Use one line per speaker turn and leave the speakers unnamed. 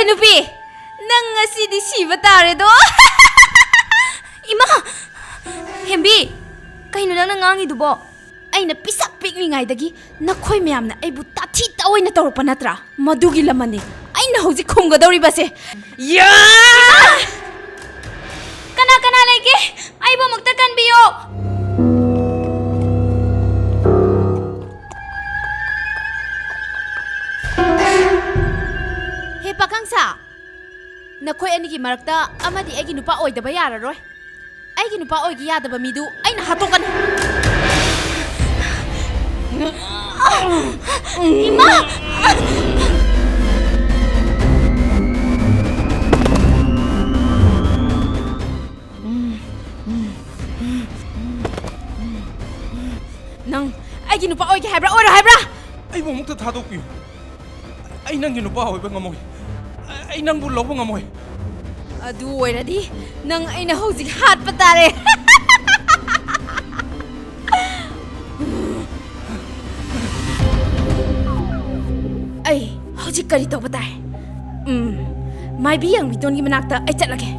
nupi nang ngasi di siba tare do ima hembi kaino nang ngangi dubo aina pisak piklingaidagi nakhoi myamna aibu tathi taoina tawrpa natra madugi lamani aina hauji khumgadori base ya kana kana lege aibu mukta kanbiyo he pakangsa nakhoi anigi marakta amadi agi nupa oidaba yararoi aigi nupa oigi yadaba midu aina hatokani Ima! Nang, aigi nupa oigi haibra, ora haibra!
Ay mo mukta thadokpiyo. Ay nang nupa oiba ngamoy. Ay nang bu lawba ngamoy.
Adu oiradi, nang aina hojik hatpa tare. Ay, hojik kari tawba tae. Mai bi yang bidon gi manakta ai chatlage.